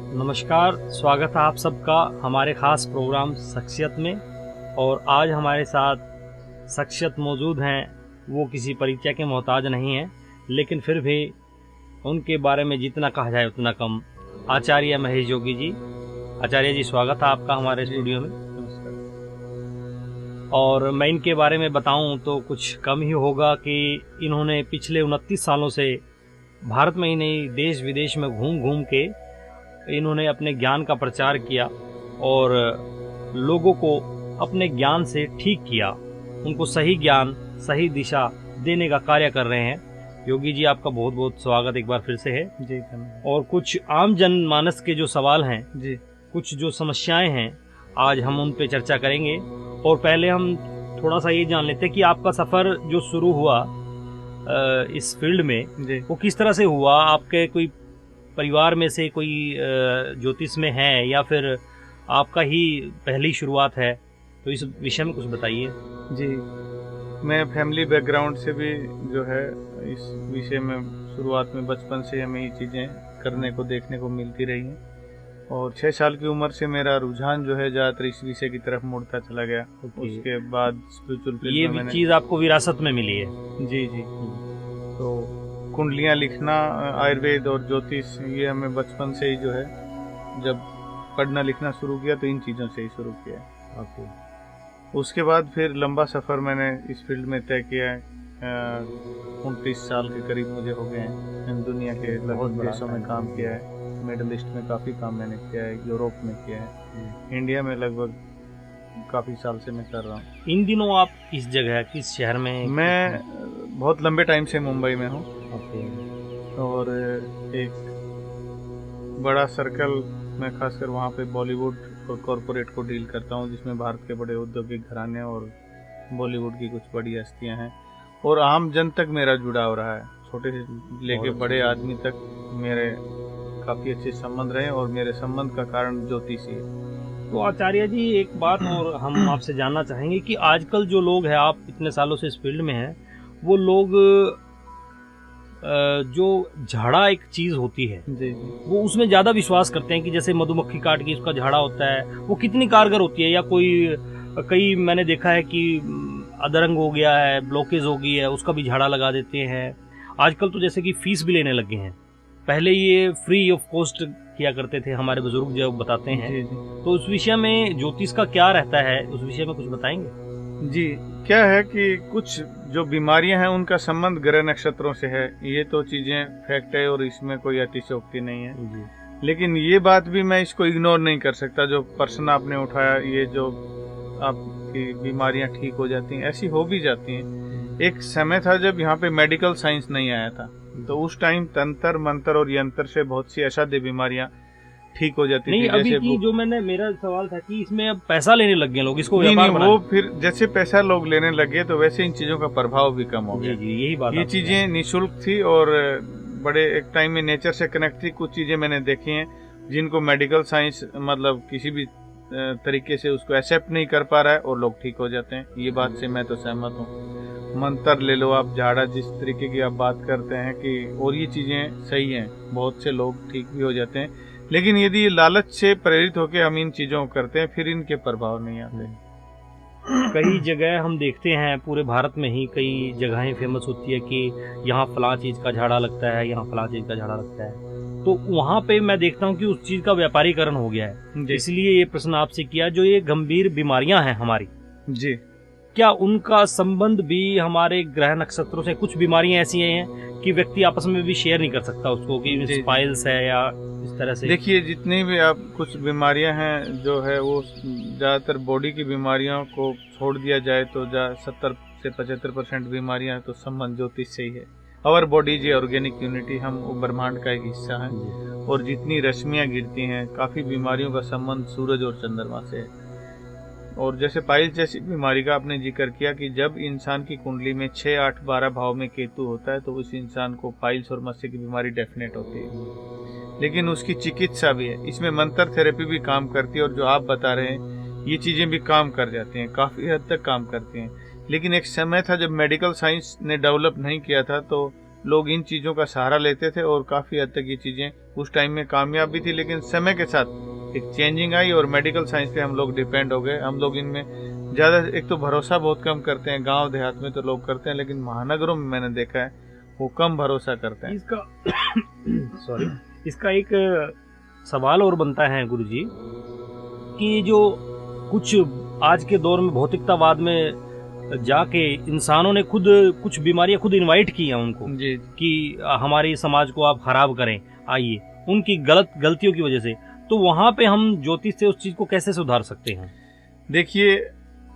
नमस्कार, स्वागत है आप सबका हमारे ख़ास प्रोग्राम शख्सियत में। और आज हमारे साथ शख्सियत मौजूद हैं, वो किसी परिचय के मोहताज नहीं हैं, लेकिन फिर भी उनके बारे में जितना कहा जाए उतना कम। आचार्य महेश जोगी जी। आचार्य जी, स्वागत है आपका हमारे स्टूडियो में। और मैं इनके बारे में बताऊं तो कुछ कम ही होगा कि इन्होंने पिछले 29 सालों से भारत में ही नहीं, देश विदेश में घूम घूम के इन्होंने अपने ज्ञान का प्रचार किया और लोगों को अपने ज्ञान से ठीक किया, उनको सही ज्ञान, सही दिशा देने का कार्य कर रहे हैं। योगी जी, आपका बहुत बहुत स्वागत एक बार फिर से है जी। और कुछ आम जनमानस के जो सवाल हैं जी, कुछ जो समस्याएं हैं, आज हम उन पे चर्चा करेंगे। और पहले हम थोड़ा सा ये जान लेते हैं कि आपका सफ़र जो शुरू हुआ इस फील्ड में, जी। वो किस तरह से हुआ? आपके कोई परिवार में से कोई ज्योतिष में है या फिर आपका ही पहली शुरुआत है? तो इस विषय में कुछ बताइए। जी, मैं फैमिली बैकग्राउंड से भी जो है इस विषय में शुरुआत में बचपन से हमें ये चीज़ें करने को देखने को मिलती रही हैं। और 6 साल की उम्र से मेरा रुझान जो है ज़्यादातर इस विषय की तरफ मुड़ता चला गया। उसके बाद स्पिरिचुअल फील्ड ये में चीज़ आपको विरासत में मिली है? जी जी। तो कुंडलियाँ लिखना, आयुर्वेद और ज्योतिष, ये हमें बचपन से ही जो है, जब पढ़ना लिखना शुरू किया तो इन चीज़ों से ही शुरू किया। उसके बाद फिर लंबा सफ़र मैंने इस फील्ड में तय किया है। 29 साल के करीब मुझे हो गए हैं। दुनिया के लगभग देशों में काम किया है। मिडल ईस्ट में काफ़ी काम मैंने किया है, यूरोप में किया है, इंडिया में लगभग काफ़ी साल से मैं कर रहा हूँ। इन दिनों आप किस जगह, किस शहर में? मैं बहुत लंबे टाइम से मुंबई में हूँ और एक बड़ा सर्कल मैं खासकर वहाँ पे बॉलीवुड और कॉरपोरेट को डील करता हूँ, जिसमें भारत के बड़े औद्योगिक घराने और बॉलीवुड की कुछ बड़ी हस्तियाँ हैं। और आम जन तक मेरा जुड़ाव रहा है, छोटे से लेके बड़े आदमी तक मेरे काफ़ी अच्छे संबंध रहे और मेरे संबंध का कारण ज्योतिष ही है। तो आचार्य जी, एक बात और हम आपसे जानना चाहेंगे कि आजकल जो लोग हैं, आप इतने सालों से इस फील्ड में हैं, वो लोग जो झाड़ा एक चीज़ होती है जी, वो उसमें ज़्यादा विश्वास करते हैं कि जैसे मधुमक्खी काट के उसका झाड़ा होता है, वो कितनी कारगर होती है। या कई मैंने देखा है कि अधरंग हो गया है, ब्लॉकेज हो गई है, उसका भी झाड़ा लगा देते हैं। आजकल तो जैसे कि फीस भी लेने लगे हैं, पहले ये फ्री ऑफ कॉस्ट किया करते थे हमारे बुजुर्ग जो बताते हैं। जी। तो उस विषय में ज्योतिष का क्या रहता है, उस विषय में कुछ बताएंगे? जी, क्या है कि कुछ जो बीमारियां हैं उनका संबंध ग्रह नक्षत्रों से है, ये तो चीजें फैक्ट है और इसमें कोई अतिशयोक्ति नहीं है जी। लेकिन ये बात भी मैं इसको इग्नोर नहीं कर सकता, जो प्रश्न आपने उठाया, ये जो आपकी बीमारियां ठीक हो जाती हैं, ऐसी हो भी जाती हैं। एक समय था जब यहाँ पे मेडिकल साइंस नहीं आया था, तो उस टाइम तंत्र मंत्र और यंत्र से बहुत सी असाध्य बीमारियां ठीक हो जाती नहीं, थी। अभी जैसे की जो मेरा सवाल था कि इसमें अब पैसा लेने लग गए लोग, इसको नहीं, वो फिर जैसे पैसा लोग लेने लगे तो वैसे इन चीजों का प्रभाव भी कम हो गया। जी, यही बात। ये चीजें निःशुल्क थी और बड़े एक टाइम में नेचर से कनेक्ट थी। कुछ चीजें मैंने देखी हैं जिनको मेडिकल साइंस मतलब किसी भी तरीके से उसको एक्सेप्ट नहीं कर पा रहा है और लोग ठीक हो जाते हैं। ये बात से मैं तो सहमत हूँ। मंत्र ले लो आप, झाड़ा, जिस तरीके की आप बात करते हैं कि, और ये चीजें सही हैं, बहुत से लोग ठीक भी हो जाते हैं। लेकिन यदि ये लालच से प्रेरित होकर हम इन चीजों को करते हैं, फिर इनके प्रभाव नहीं आते। कई जगह हम देखते हैं, पूरे भारत में ही कई जगहें फेमस होती है कि यहाँ फलां चीज का झाड़ा लगता है, यहाँ फलां चीज का झाड़ा लगता है। तो वहाँ पे मैं देखता हूँ कि उस चीज का व्यापारीकरण हो गया है। इसलिए ये प्रश्न आपसे किया, जो ये गंभीर बीमारियां हैं हमारी जी, क्या उनका संबंध भी हमारे ग्रह नक्षत्रों से? कुछ बीमारियां ऐसी हैं कि व्यक्ति आपस में भी शेयर नहीं कर सकता उसको कि स्पाइल्स है या इस तरह से। देखिए, जितनी भी आप कुछ बीमारियां हैं जो है, वो ज्यादातर बॉडी की बीमारियों को छोड़ दिया जाए तो 70 से 75% बीमारियां तो संबंध ज्योतिष से ही है। Our body is organic unity, हम ब्रह्मांड का एक हिस्सा है और जितनी रश्मियां गिरती हैं, काफी बीमारियों का संबंध सूरज और चंद्रमा से है। और जैसे पाइल्स जैसी बीमारी का आपने जिक्र किया कि जब इंसान की कुंडली में 6, 8, 12 भाव में केतु होता है तो उस इंसान को पाइल्स और मत्स्य की बीमारी डेफिनेट होती है। लेकिन उसकी चिकित्सा भी है, इसमें मंत्र थेरेपी भी काम करती है और जो आप बता रहे हैं ये चीजें भी काम कर जाती हैं, काफी हद तक काम करती हैं। लेकिन एक समय था जब मेडिकल साइंस ने डेवलप नहीं किया था, तो लोग इन चीज़ों का सहारा लेते थे और काफ़ी हद तक ये चीज़ें उस टाइम में कामयाब भी थी, लेकिन समय के साथ एक चेंजिंग आई और मेडिकल साइंस पे हम लोग डिपेंड हो गए। हम लोग इनमें ज़्यादा, एक तो भरोसा बहुत कम करते हैं, गांव देहात में तो लोग करते हैं, लेकिन महानगरों में मैंने देखा है वो कम भरोसा करते हैं। इसका एक सवाल और बनता है गुरुजी कि जो कुछ आज के दौर में भौतिकतावाद में जाके इंसानों ने खुद कुछ बीमारियां खुद इनवाइट की हैं उनको जी कि हमारे समाज को आप खराब करें, आइए, उनकी गलतियों की वजह से। तो वहां पे हम ज्योतिष से उस चीज को कैसे सुधार सकते हैं? देखिए,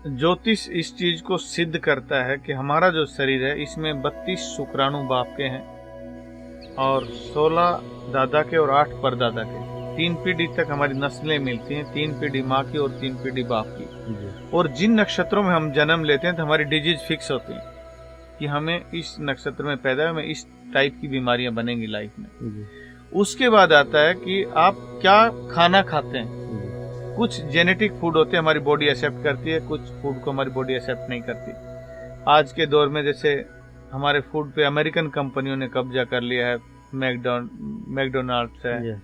ज्योतिष इस चीज को सिद्ध करता है कि हमारा जो शरीर है इसमें 32 शुक्राणु बाप के हैं और 16 दादा के और 8 परदादा के। 3 पीढ़ी तक हमारी नस्लें मिलती हैं, 3 पीढ़ी माँ की और 3 पीढ़ी बाप की। और जिन नक्षत्रों में हम जन्म लेते हैं तो हमारी डिजीज फिक्स होती हैं कि हमें इस नक्षत्र में पैदा है, हमें इस टाइप की बीमारियां बनेंगी लाइफ में। उसके बाद आता है कि आप क्या खाना खाते हैं। कुछ जेनेटिक फूड होते हैं, हमारी बॉडी एक्सेप्ट करती है, कुछ फूड को हमारी बॉडी एक्सेप्ट नहीं करती। आज के दौर में जैसे हमारे फूड पे अमेरिकन कंपनियों ने कब्जा कर लिया है, मैकडोनाल्ड्स है,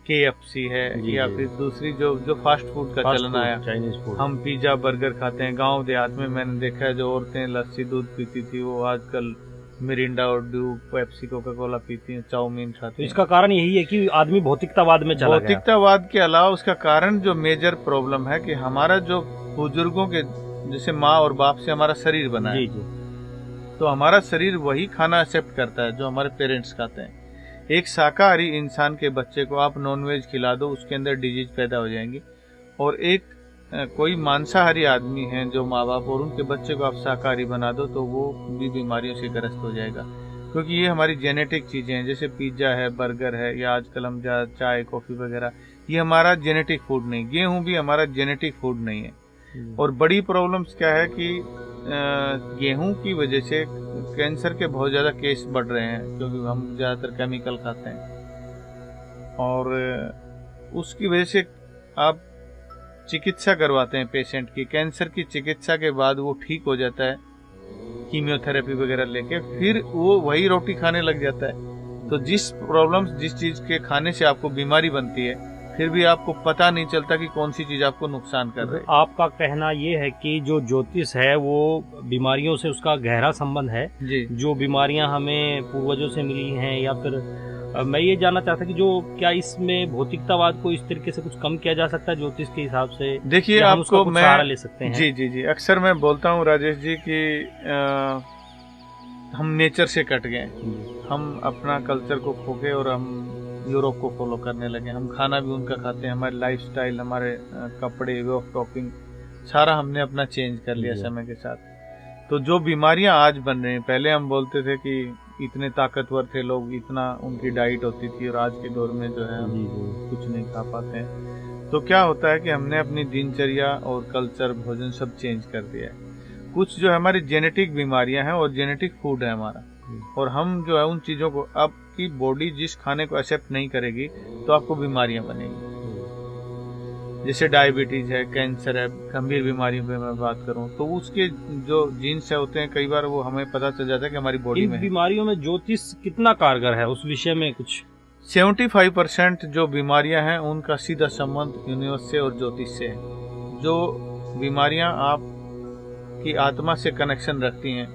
KFC है, या फिर दूसरी जो फास्ट फूड का चलन आया, चाइनीज फूड। हम पिज्जा बर्गर खाते हैं। गांव देहात में मैंने देखा है जो औरतें लस्सी दूध पीती थी वो आजकल मिरिंडा और ड्यू, पेप्सी, कोका कोला पीती हैं, चाउमीन खाती हैं। तो इसका कारण यही है कि आदमी भौतिकतावाद में चला गया। भौतिकतावाद के अलावा उसका कारण जो मेजर प्रॉब्लम है कि हमारा जो बुजुर्गों के जैसे माँ और बाप से हमारा शरीर बना है, तो हमारा शरीर वही खाना एक्सेप्ट करता है जो हमारे पेरेंट्स खाते हैं। एक शाकाहारी इंसान के बच्चे को आप नॉनवेज खिला दो, उसके अंदर डिजीज पैदा हो जाएंगी। और एक कोई मांसाहारी आदमी है जो माँ बाप, और उनके बच्चे को आप शाकाहारी बना दो तो वो भी बीमारियों से ग्रस्त हो जाएगा, क्योंकि ये हमारी जेनेटिक चीजें हैं। जैसे पिज्जा है, बर्गर है, या आजकल हम चाय कॉफी वगैरह, ये हमारा जेनेटिक फूड नहीं। गेहूं भी हमारा जेनेटिक फूड नहीं है। और बड़ी प्रॉब्लम्स क्या है कि गेहूं की वजह से कैंसर के बहुत ज्यादा केस बढ़ रहे हैं, क्योंकि हम ज्यादातर केमिकल खाते हैं। और उसकी वजह से आप चिकित्सा करवाते हैं पेशेंट की, कैंसर की चिकित्सा के बाद वो ठीक हो जाता है कीमियोथेरेपी वगैरह लेके, फिर वो वही रोटी खाने लग जाता है। तो जिस चीज के खाने से आपको बीमारी बनती है, फिर भी आपको पता नहीं चलता कि कौन सी चीज आपको नुकसान कर रही है। आपका कहना ये है कि जो ज्योतिष है वो बीमारियों से उसका गहरा संबंध है जी। जो बीमारियां हमें पूर्वजों से मिली हैं, या फिर मैं ये जानना चाहता कि जो क्या इसमें भौतिकतावाद को इस तरीके से कुछ कम किया जा सकता है ज्योतिष के हिसाब से? देखिए, आपको मैं सहारा ले सकते हैं। जी, अक्सर मैं बोलता हूँ राजेश जी कि हम नेचर से कट गए, हम अपना कल्चर को खो गए और हम यूरोप को फॉलो करने लगे। हम खाना भी उनका खाते हैं, हमारे लाइफस्टाइल, हमारे कपड़े, वे ऑफ टॉकिंग, सारा हमने अपना चेंज कर लिया समय के साथ। तो जो बीमारियां आज बन रही हैं, पहले हम बोलते थे कि इतने ताकतवर थे लोग, इतना उनकी डाइट होती थी, और आज के दौर में जो है हम कुछ नहीं खा पाते हैं। तो क्या होता है कि हमने अपनी दिनचर्या और कल्चर, भोजन सब चेंज कर दिया है। कुछ जो हमारी जेनेटिक बीमारियां हैं और जेनेटिक फूड है हमारा, और हम जो है उन चीजों को, आपकी बॉडी जिस खाने को एक्सेप्ट नहीं करेगी तो आपको बीमारियां बनेगी। जैसे डायबिटीज है, कैंसर है, गंभीर बीमारियों पे मैं बात करूं तो उसके जो जीन्स होते हैं, कई बार वो हमें पता चल जाता है कि हमारी बॉडी में। बीमारियों में ज्योतिष कितना कारगर है, उस विषय में कुछ? 75% जो बीमारियां हैं उनका सीधा संबंध यूनिवर्स से और ज्योतिष से है। जो बीमारियां आपकी आत्मा से कनेक्शन रखती हैं,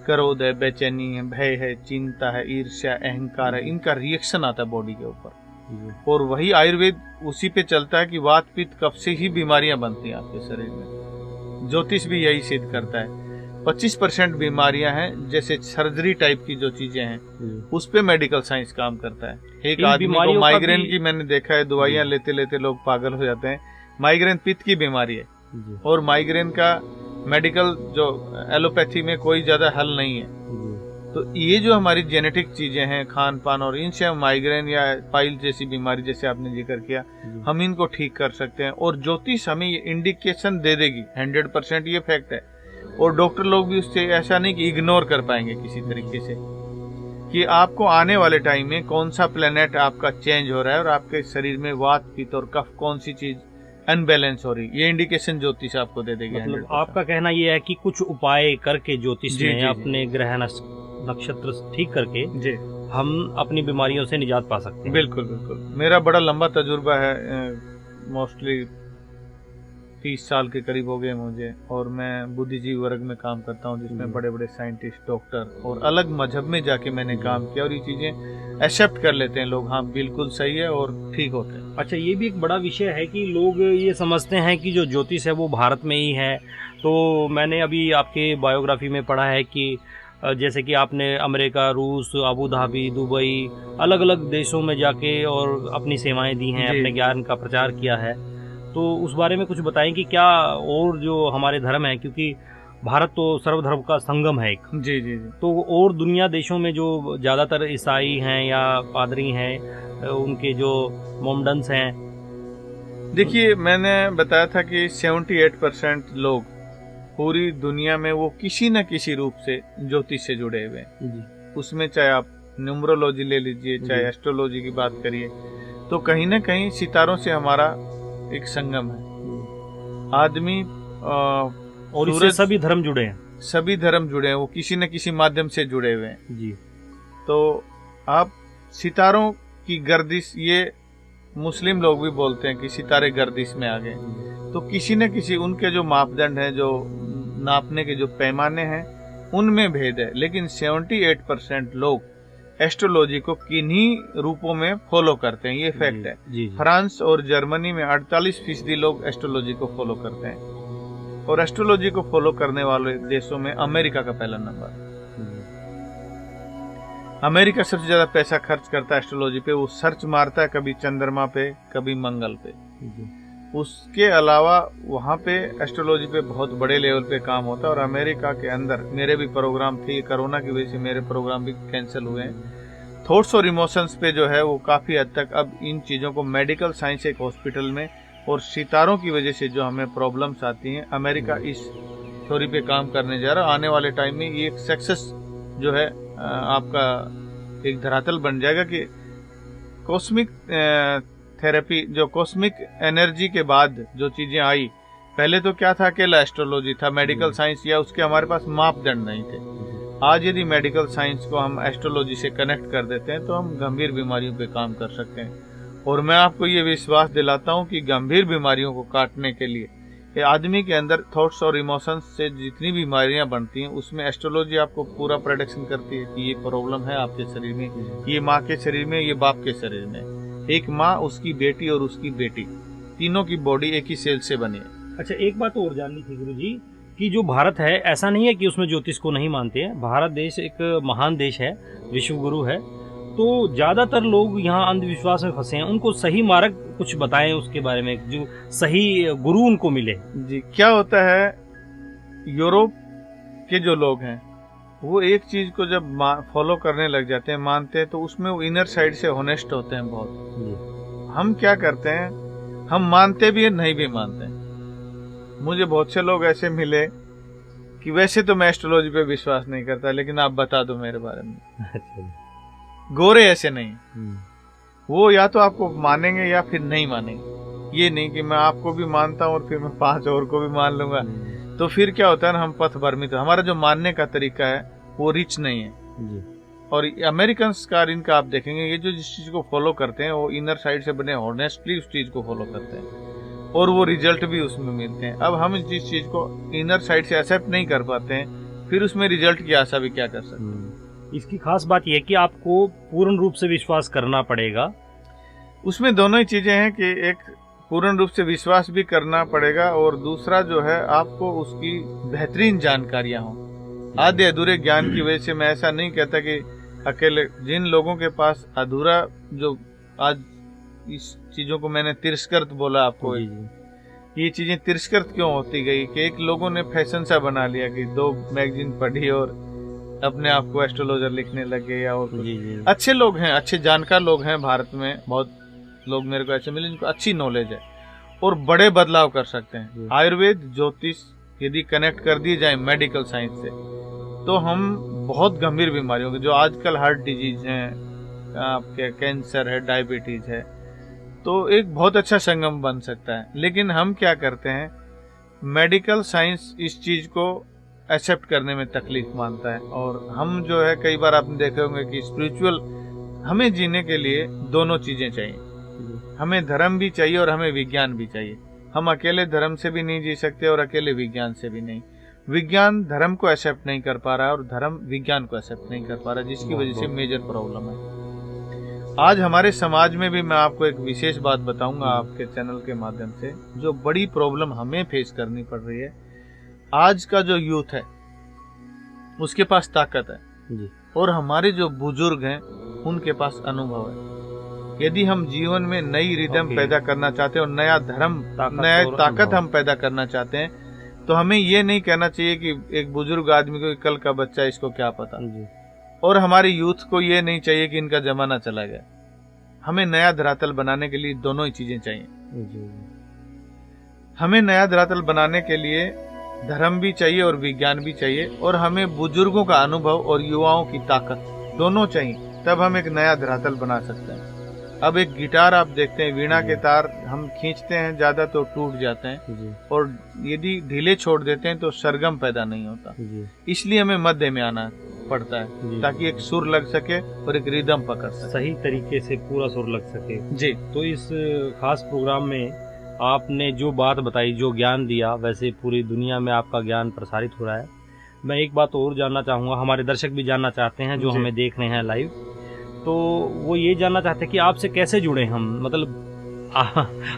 क्रोध है, बेचैनी है, भय है, चिंता है, ईर्ष्या, अहंकार है, इनका रिएक्शन आता है बॉडी के ऊपर। और वही आयुर्वेद उसी पे चलता है कि वात पित्त कफ से ही बीमारियां बनती हैं आपके शरीर में। ज्योतिष भी यही सिद्ध करता है। 25% बीमारियां हैं, जैसे सर्जरी टाइप की जो चीजें हैं, उस पे मेडिकल साइंस काम करता है। एक आदमी को माइग्रेन की मैंने देखा है, दवाइयां लेते लेते लोग पागल हो जाते हैं। माइग्रेन पित्त की बीमारी है, और माइग्रेन का मेडिकल जो एलोपैथी में कोई ज्यादा हल नहीं है। तो ये जो हमारी जेनेटिक चीजें हैं, खान पान, और इनसे हम माइग्रेन या पाइल जैसी बीमारी, जैसे आपने जिक्र किया, हम इनको ठीक कर सकते हैं। और ज्योतिष हमें ये इंडिकेशन दे देगी, 100% ये फैक्ट है। और डॉक्टर लोग भी उससे ऐसा नहीं कि इग्नोर कर पाएंगे किसी तरीके से, कि आपको आने वाले टाइम में कौन सा प्लेनेट आपका चेंज हो रहा है और आपके शरीर में वात पित्त और कफ कौन सी चीज अनबैलेंस हो रही, ये इंडिकेशन ज्योतिष आपको दे देगी। मतलब आपका कहना ये है कि कुछ उपाय करके ज्योतिष में अपने ग्रह नक्षत्र ठीक करके जी हम अपनी बीमारियों से निजात पा सकते हैं। बिल्कुल बिल्कुल। मेरा बड़ा लंबा तजुर्बा है, मोस्टली 30 साल के करीब हो गए मुझे, और मैं बुद्धिजीवी वर्ग में काम करता हूँ, जिसमें बड़े बड़े साइंटिस्ट, डॉक्टर और अलग मजहब में जाके मैंने काम किया, और ये चीज़ें एक्सेप्ट कर लेते हैं लोग, हाँ बिल्कुल सही है और ठीक होते हैं। अच्छा, ये भी एक बड़ा विषय है कि लोग ये समझते हैं कि जो ज्योतिष है वो भारत में ही है। तो मैंने अभी आपके बायोग्राफी में पढ़ा है कि जैसे कि आपने अमेरिका, रूस, अबू धाबी, दुबई, अलग अलग देशों में जाके और अपनी सेवाएं दी हैं, जी। अपने ज्ञान का प्रचार किया है। तो उस बारे में कुछ बताएं कि क्या और जो हमारे धर्म है, क्योंकि भारत तो सर्वधर्म का संगम है एक, जी जी जी। तो और दुनिया देशों में जो ज़्यादातर ईसाई हैं या पादरी हैं, उनके जो मोमडन्स हैं। देखिए, मैंने बताया था कि 78% लोग पूरी दुनिया में वो किसी न किसी रूप से ज्योतिष से जुड़े हुए हैं। जी उसमें चाहे आप न्यूमरोलॉजी ले लीजिए, चाहे एस्ट्रोलॉजी की बात करिए, तो कहीं ना कहीं सितारों से हमारा एक संगम है। आदमी और इससे सभी धर्म जुड़े हैं, सभी धर्म जुड़े हैं, वो किसी न किसी माध्यम से जुड़े हुए हैं। जी। तो आप सितारों की गर्दिश, ये मुस्लिम लोग भी बोलते हैं कि सितारे गर्दिश में आ गए, तो किसी न किसी उनके जो मापदंड हैं, जो नापने के जो पैमाने हैं, उनमें भेद है। लेकिन 78% लोग एस्ट्रोलॉजी को किन्हीं रूपों में फॉलो करते हैं, ये फैक्ट है। जी। फ्रांस और जर्मनी में 48% लोग एस्ट्रोलॉजी को फॉलो करते हैं, और एस्ट्रोलॉजी को फॉलो करने वाले देशों में अमेरिका का पहला नंबर है। अमेरिका सबसे ज्यादा पैसा खर्च करता है एस्ट्रोलॉजी पे, वो सर्च मारता है कभी चंद्रमा पे, कभी मंगल पे। उसके अलावा वहाँ पे एस्ट्रोलॉजी पे बहुत बड़े लेवल पे काम होता है। और अमेरिका के अंदर मेरे भी प्रोग्राम थे, कोरोना की वजह से मेरे प्रोग्राम भी कैंसिल हुए हैं। थॉट्स और इमोशंस पे जो है वो काफी हद तक अब इन चीजों को मेडिकल साइंस एक हॉस्पिटल में, और सितारों की वजह से जो हमें प्रॉब्लम्स आती हैं, अमेरिका इस थ्योरी पे काम करने जा रहा है। आने वाले टाइम में ये एक सक्सेस जो है आपका एक धरातल बन जाएगा कि कॉस्मिक थेरेपी, जो कॉस्मिक एनर्जी के बाद जो चीजें आई, पहले तो क्या था, अकेला एस्ट्रोलॉजी था, मेडिकल साइंस, या उसके हमारे पास मापदंड नहीं थे। आज यदि मेडिकल साइंस को हम एस्ट्रोलॉजी से कनेक्ट कर देते हैं तो हम गंभीर बीमारियों पे काम कर सकते हैं। और मैं आपको ये विश्वास दिलाता हूँ कि गंभीर बीमारियों को काटने के लिए ये आदमी के अंदर थॉट्स और इमोशंस से जितनी बीमारियां बनती हैं, उसमें एस्ट्रोलॉजी आपको पूरा प्रेडिक्शन करती है कि ये प्रॉब्लम है आपके शरीर में, ये माँ के शरीर में, ये बाप के शरीर में। एक माँ, उसकी बेटी और उसकी बेटी, तीनों की बॉडी एक ही सेल से बनी है। अच्छा, एक बात और जाननी थी गुरु जी, कि जो भारत है, ऐसा नहीं है कि उसमें ज्योतिष को नहीं मानते हैं। भारत देश एक महान देश है, विश्व गुरु है, तो ज्यादातर लोग यहाँ अंधविश्वास में फंसे हैं। उनको सही मार्ग कुछ बताएं उसके बारे में, जो सही गुरु उनको मिले। जी, क्या होता है, यूरोप के जो लोग हैं वो एक चीज को जब फॉलो करने लग जाते हैं, मानते हैं, तो उसमें वो इनर साइड से होनेस्ट होते हैं बहुत। हम क्या करते हैं, हम मानते भी हैं, नहीं भी मानते हैं। मुझे बहुत से लोग ऐसे मिले कि वैसे तो मैं एस्ट्रोलॉजी पे विश्वास नहीं करता, लेकिन आप बता दो मेरे बारे में। गोरे ऐसे नहीं, वो या तो आपको मानेंगे या फिर नहीं मानेंगे। ये नहीं कि मैं आपको भी मानता हूँ और फिर मैं 5 और को भी मान लूंगा। तो फिर क्या होता है ना, हम पथ भ्रमित। हमारा जो मानने का तरीका है वो रिच नहीं है। और अमेरिकन का, इनका आप देखेंगे, ये जो जिस चीज को फॉलो करते हैं वो इनर साइड से बने ऑनेस्टली उस चीज को फॉलो करते हैं, और वो रिजल्ट भी उसमें मिलते हैं। अब हम जिस चीज को इनर साइड से एक्सेप्ट नहीं कर पाते हैं, फिर उसमें रिजल्ट की आशा भी क्या कर सकते हैं। इसकी खास बात यह है कि आपको पूर्ण रूप से विश्वास करना पड़ेगा। उसमें दोनों ही चीजें हैं कि एक पूर्ण रूप से विश्वास भी करना पड़ेगा, और दूसरा जो है आपको उसकी बेहतरीन जानकारियां हों। आधे अधूरे ज्ञान की वजह से मैं ऐसा नहीं कहता कि अकेले, जिन लोगों के पास अधूरा, जो आज इस चीजों को मैंने तिरस्कृत बोला आपको, ये चीजें तिरस्कृत क्यों होती गई कि एक लोगों ने फैशन सा बना लिया कि 2 मैगजीन पढ़ी और अपने आप को एस्ट्रोलॉजर लिखने लगे, या और कुछ। अच्छे लोग हैं, अच्छे जानकार लोग हैं भारत में, बहुत लोग मेरे को ऐसे मिले जिनको अच्छी नॉलेज है और बड़े बदलाव कर सकते हैं। आयुर्वेद, ज्योतिष यदि कनेक्ट कर दिए जाए मेडिकल साइंस से, तो हम बहुत गंभीर बीमारियों के, जो आजकल हार्ट डिजीज हैं, आपके कैंसर है, डायबिटीज है, तो एक बहुत अच्छा संगम बन सकता है। लेकिन हम क्या करते हैं, मेडिकल साइंस इस चीज को एक्सेप्ट करने में तकलीफ मानता है। और हम जो है कई बार आपने देखे होंगे कि स्पिरिचुअल हमें जीने के लिए दोनों चीजें चाहिए, हमें धर्म भी चाहिए और हमें विज्ञान भी चाहिए। हम अकेले धर्म से भी नहीं जी सकते और अकेले विज्ञान से भी नहीं। विज्ञान धर्म को एक्सेप्ट नहीं कर पा रहा है और धर्म विज्ञान को एक्सेप्ट नहीं कर पा रहा, जिसकी वजह से मेजर प्रॉब्लम है। आज हमारे समाज में भी मैं आपको एक विशेष बात बताऊंगा आपके चैनल के माध्यम से, जो बड़ी प्रॉब्लम हमें फेस करनी पड़ रही है। आज का जो यूथ है उसके पास ताकत है जी। और हमारे जो बुजुर्ग हैं उनके पास अनुभव है। यदि हम जीवन में नई रिदम पैदा करना चाहते हैं और नया धर्म, नया ताकत हम पैदा करना चाहते हैं, तो हमें ये नहीं कहना चाहिए कि एक बुजुर्ग आदमी को कल का बच्चा इसको क्या पता जी। और हमारे यूथ को ये नहीं चाहिए कि इनका जमाना चला गया। हमें नया धरातल बनाने के लिए दोनों ही चीजें चाहिए जी। हमें नया धरातल बनाने के लिए धर्म भी चाहिए और विज्ञान भी चाहिए, और हमें बुजुर्गों का अनुभव और युवाओं की ताकत दोनों चाहिए, तब हम एक नया धरातल बना सकते हैं। अब एक गिटार आप देखते हैं, वीणा के तार हम खींचते हैं ज्यादा तो टूट जाते हैं जी। और यदि ढीले छोड़ देते हैं तो सरगम पैदा नहीं होता जी। इसलिए हमें मध्य में आना पड़ता है ताकि एक सुर लग सके और एक रिदम पकड़ सके, सही तरीके से पूरा सुर लग सके जी। तो इस खास प्रोग्राम में आपने जो बात बताई, जो ज्ञान दिया, वैसे पूरी दुनिया में आपका ज्ञान प्रसारित हो रहा है। मैं एक बात और जानना चाहूँगा, हमारे दर्शक भी जानना चाहते हैं जो हमें देख रहे हैं लाइव, तो वो ये जानना चाहते हैं कि आपसे कैसे जुड़े हम, मतलब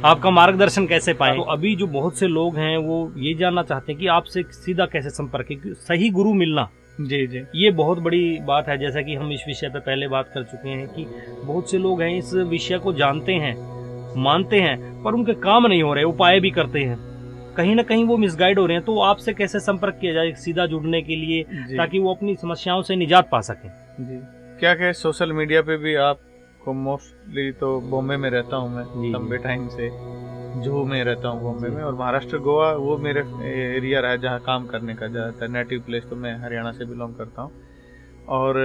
आपका मार्गदर्शन कैसे पाएं। तो अभी जो बहुत से लोग हैं वो ये जानना चाहते हैं कि आपसे सीधा कैसे संपर्क है, सही गुरु मिलना जी जी, ये बहुत बड़ी बात है। जैसा कि हम इस विषय पे पहले बात कर चुके हैं कि बहुत से लोग हैं इस विषय को जानते हैं, मानते हैं, पर उनके काम नहीं हो रहे, उपाय भी करते हैं, कहीं ना कहीं वो मिसगाइड हो रहे हैं। तो आपसे कैसे संपर्क किया जाए सीधा जुड़ने के लिए, ताकि वो अपनी समस्याओं से निजात पा सकें जी। क्या कहे, सोशल मीडिया पे भी आपको, मोस्टली तो बॉम्बे में रहता हूँ मैं लंबे टाइम से, जुहू में रहता हूँ बॉम्बे में, और महाराष्ट्र गोवा वो मेरे एरिया रहा है जहाँ काम करने का ज़्यादातर नेटिव प्लेस। तो मैं हरियाणा से बिलोंग करता हूँ, और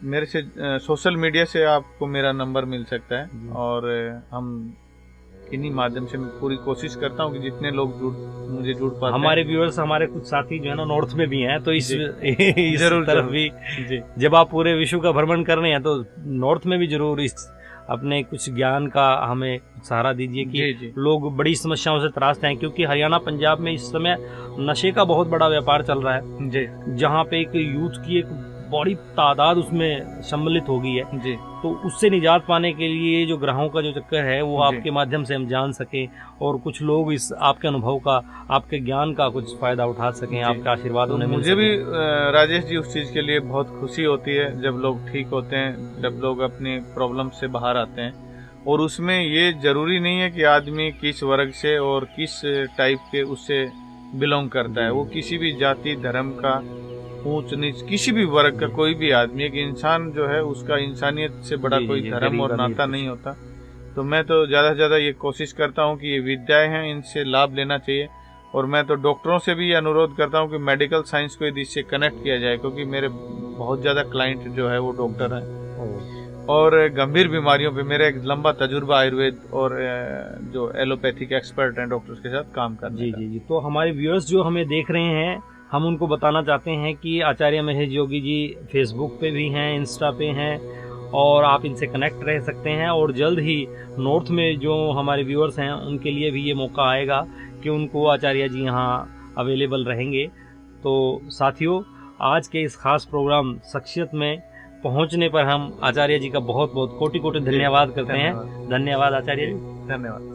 मेरे से सोशल मीडिया से आपको मेरा नंबर मिल सकता है, और हम इन्हीं माध्यम से मैं पूरी कोशिश करता हूँ कि जितने लोग मुझे जुड़ पाते हैं। हमारे व्यूअर्स, हमारे कुछ साथी जो है ना नॉर्थ में भी हैं, तो इस तरफ भी जी। जब आप पूरे विश्व का भ्रमण कर रहे हैं तो नॉर्थ में भी जरूर इस अपने कुछ ज्ञान का हमें सहारा दीजिए कि लोग बड़ी समस्याओं से त्रास्त हैं। क्योंकि हरियाणा पंजाब में इस समय नशे का बहुत बड़ा व्यापार चल रहा है जी, जहाँ पे एक यूथ की एक बड़ी तादाद उसमें सम्मिलित हो गई है जी। तो उससे निजात पाने के लिए जो ग्रहों का जो चक्कर है वो आपके माध्यम से हम जान सकें, और कुछ लोग इस आपके अनुभव का, आपके ज्ञान का कुछ फायदा उठा सकें, आपका आशीर्वाद उन्हें मिल सके। मुझे भी राजेश जी उस चीज के लिए बहुत खुशी होती है जब लोग ठीक होते हैं, जब लोग अपनी प्रॉब्लम से बाहर आते हैं। और उसमें ये जरूरी नहीं है कि आदमी किस वर्ग से और किस टाइप के उससे बिलोंग करता है। वो किसी भी जाति, धर्म का, ऊंच नीच, किसी भी वर्ग का कोई भी आदमी, एक इंसान जो है उसका इंसानियत से बड़ा कोई धर्म और नाता नहीं होता। तो मैं तो ज्यादा से ज्यादा ये कोशिश करता हूँ कि ये विद्याएं हैं, इनसे लाभ लेना चाहिए। और मैं तो डॉक्टरों से भी अनुरोध करता हूँ कि मेडिकल साइंस को यदि इससे कनेक्ट किया जाए, क्योंकि मेरे बहुत ज्यादा क्लाइंट जो है वो डॉक्टर हैं, और गंभीर बीमारियों पे मेरा एक लंबा तजुर्बा आयुर्वेद और जो एलोपैथिक एक्सपर्ट हैं डॉक्टर्स के साथ काम करने का। जी। तो हमारे व्यूअर्स जो हमें देख रहे हैं, हम उनको बताना चाहते हैं कि आचार्य महेश योगी जी फेसबुक पे भी हैं, इंस्टा पे हैं, और आप इनसे कनेक्ट रह सकते हैं। और जल्द ही नॉर्थ में जो हमारे व्यूअर्स हैं उनके लिए भी ये मौका आएगा कि उनको आचार्य जी यहाँ अवेलेबल रहेंगे। तो साथियों, आज के इस खास प्रोग्राम शख्सियत में पहुँचने पर हम आचार्य जी का बहुत बहुत कोटि कोटि धन्यवाद करते हैं। धन्यवाद आचार्य जी, धन्यवाद।